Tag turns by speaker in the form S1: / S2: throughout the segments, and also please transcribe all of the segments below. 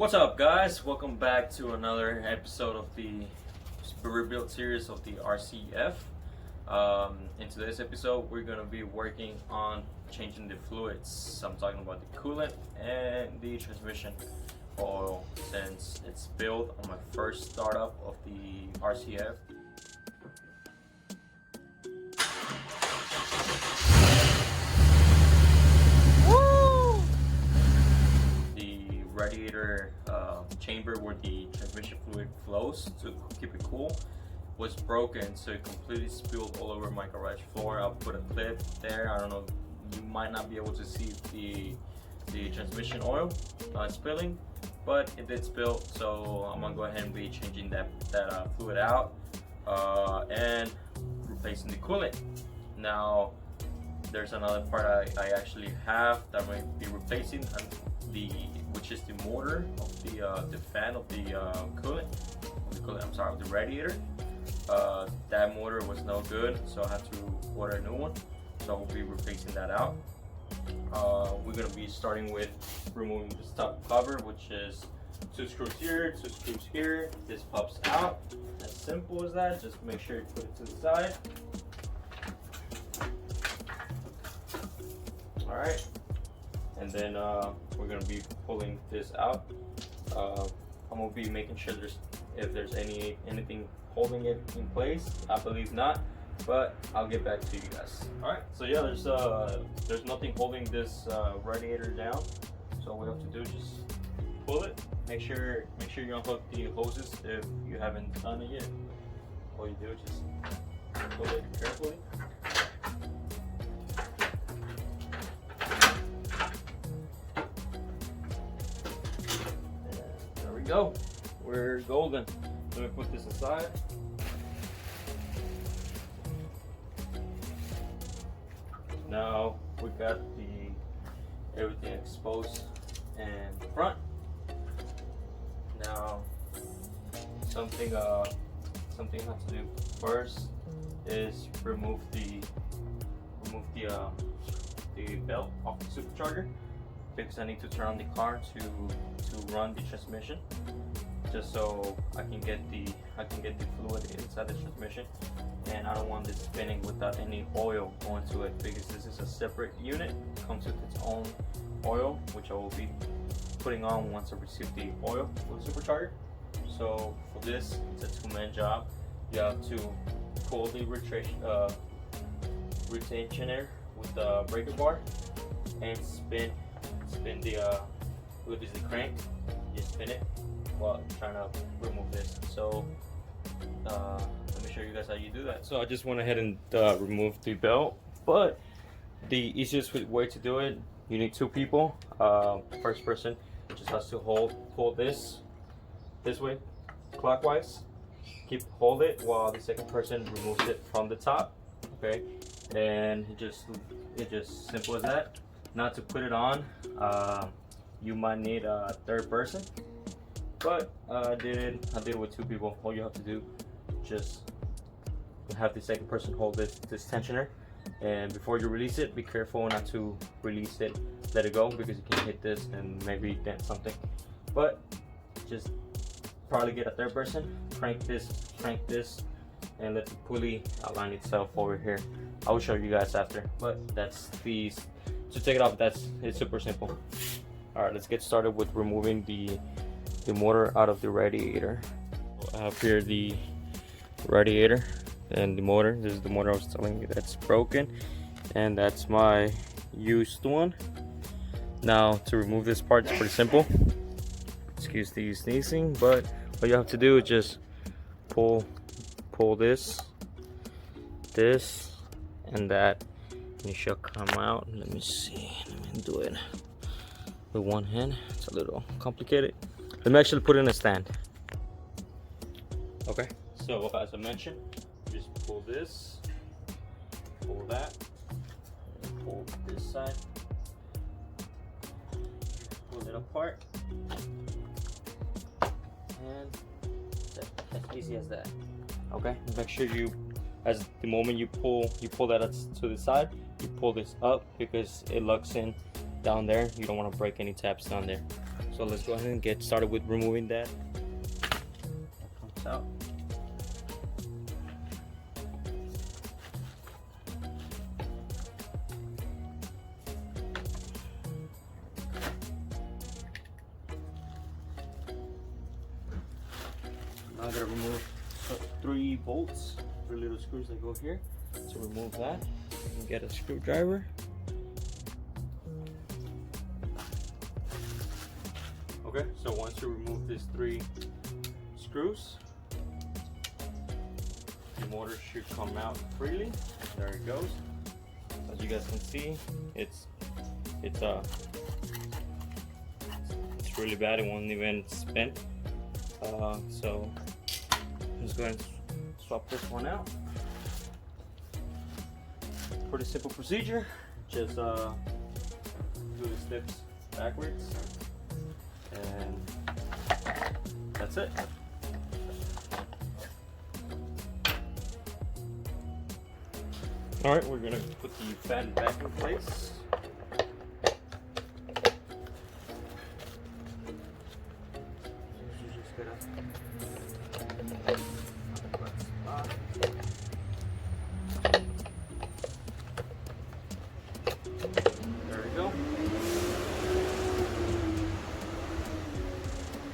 S1: What's up, guys? Welcome back to another episode of the rebuild series of the RCF. In today's episode, we're going to be working on changing the fluids. I'm talking about the coolant and the transmission oil, since it's built on my first startup of the RCF. Radiator chamber where the transmission fluid flows to keep it cool was broken, so it completely spilled all over my garage floor. I'll put a clip there. I don't know, you might not be able to see the transmission oil spilling, but it did spill, so I'm gonna go ahead and be changing that fluid out and replacing the coolant. Now there's another part I actually have that I'm going to be replacing, which is the motor of the fan of the coolant. I'm sorry, of the radiator. That motor was no good, so I had to order a new one. So I'll be replacing that out. We're gonna be starting with removing the top cover, which is 2 screws here, 2 screws here. This pops out. As simple as that. Just make sure you put it to the side. All right. And then we're gonna be pulling this out. I'm gonna be making sure if there's anything holding it in place. I believe not, but I'll get back to you guys. All right. So yeah, there's nothing holding this radiator down. So what we have to do is just pull it. Make sure you unhook the hoses if you haven't done it yet. All you do is just pull it carefully. Go. We're golden. Let me put this aside. Now we got everything exposed in the front. Now something I have to do first is remove the belt off the supercharger, because I need to turn on the car to run the transmission, just so I can get the fluid inside the transmission, and I don't want this spinning without any oil going to it, because this is a separate unit. It comes with its own oil, which I will be putting on once I receive the oil for the supercharger. So for this, it's a 2-man job. You have to pull the retentioner with the breaker bar and spin the which is the crank. You spin it while trying to remove this. So let me show you guys how you do that. So I just went ahead and removed the belt, but the easiest way to do it, you need 2 people. First person just has to pull this way clockwise, hold it while the second person removes it from the top. Okay, and it's just simple as that. Not to put it on, you might need a 3rd person, but I did it with 2 people. All you have to do, just have the second person hold this tensioner, and before you release it, be careful not to release it. Let it go, because you can hit this and maybe dent something. But just probably get a 3rd person, crank this, and let the pulley align itself over here. I will show you guys after, but that's to take it off. It's super simple. All right, let's get started with removing the motor out of the radiator. I have here the radiator and the motor. This is the motor I was telling you that's broken, and that's my used one. Now to remove this part, it's pretty simple. Excuse the sneezing, but all you have to do is just pull this and that, and it should come out. Let me see. Let me do it with one hand. It's a little complicated. Let me actually put it in a stand. Okay, so as I mentioned, just pull this, pull that, and pull this side, pull it apart, and as easy as that. Okay, make sure as the moment you pull that to the side, you pull this up, because it locks in down there. You don't want to break any tabs down there. So let's go ahead and get started with removing that. Comes out. Now I gotta remove 3 bolts, 3 little screws that go here. To remove that, and get a screwdriver. Okay, so once you remove these 3 screws, the motor should come out freely. There it goes. As you guys can see, it's really bad. It won't even spin. So let's go ahead and swap this one out. Pretty simple procedure. Just do the steps backwards, and that's it. All right, we're gonna put the fan back in place.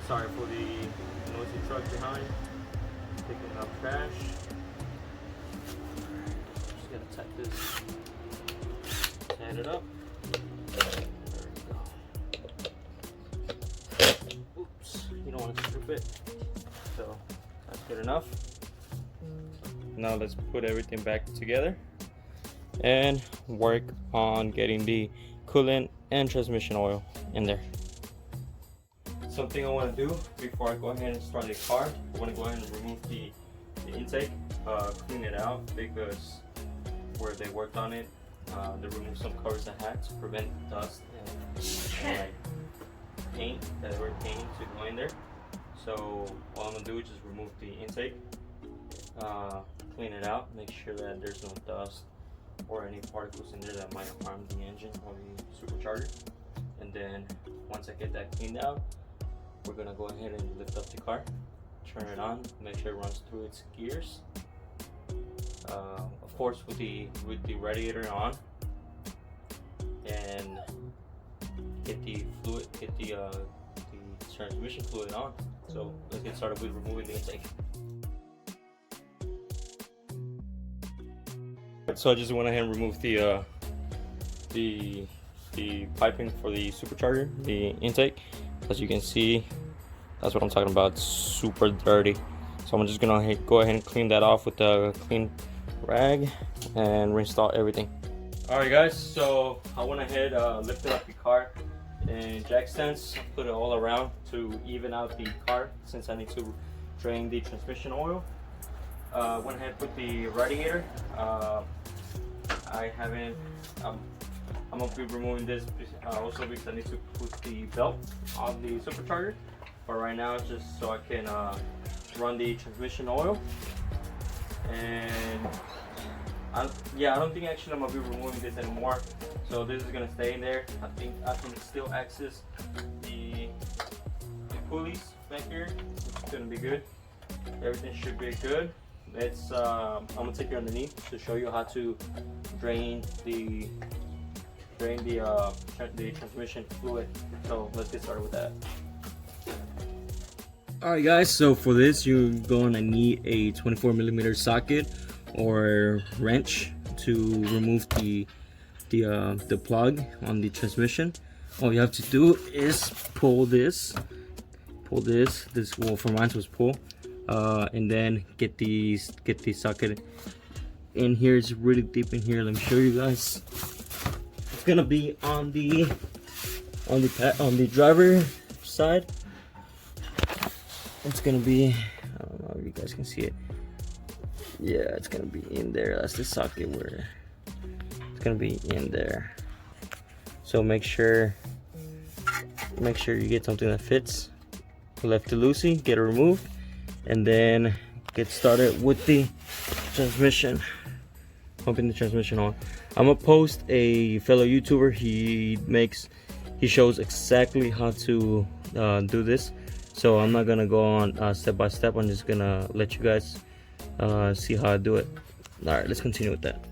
S1: Sorry for the noisy truck behind, picking up trash. Just gotta tighten this, tighten it up. There we go. Oops, you don't want to strip it. So that's good enough. Now let's put everything back together and work on getting the coolant and transmission oil in there. Something I want to do before I go ahead and start the car, I want to go ahead and remove the intake, clean it out, because where they worked on it, they removed some covers that had to prevent dust and like paint that were painted to go in there. So all I'm going to do is just remove the intake, clean it out, make sure that there's no dust or any particles in there that might harm the engine or the supercharger. And then once I get that cleaned out, we're gonna go ahead and lift up the car, turn it on, make sure it runs through its gears. Of course, with the radiator on, and get the fluid, get the transmission fluid on. So let's get started with removing the intake. So I just went ahead and removed the piping for the supercharger, the intake. As you can see, that's what I'm talking about. It's super dirty. So I'm just gonna go ahead and clean that off with a clean rag and reinstall everything. All right, guys. So I went ahead, lifted up the car and jack stands, put it all around to even out the car since I need to drain the transmission oil. Went ahead and put the radiator. I haven't. I'm gonna be removing this also because I need to put the belt on the supercharger. But right now, just so I can run the transmission oil. And I don't think actually I'm gonna be removing this anymore. So this is gonna stay in there. I think I can still access the pulleys back here. It's gonna be good. Everything should be good. Let's. I'm gonna take you underneath to show you how to drain the transmission fluid. So let's get started with that. Alright guys, so for this you're going to need a 24mm socket or wrench to remove the plug on the transmission. All you have to do is pull this, well, for mine was pull, and then get the socket in here. It's really deep in here. Let me show you guys. It's gonna be on the driver side. It's gonna be, I don't know if you guys can see it. Yeah, it's gonna be in there. That's the socket where it's gonna be in there. So make sure you get something that fits. Lefty loosey, get it removed, and then get started with the transmission. Pumping the transmission on. I'm gonna post a fellow YouTuber. He shows exactly how to
S2: do this, so I'm not gonna go on step by step. I'm just gonna let you guys see how I do it. All right, let's continue with that.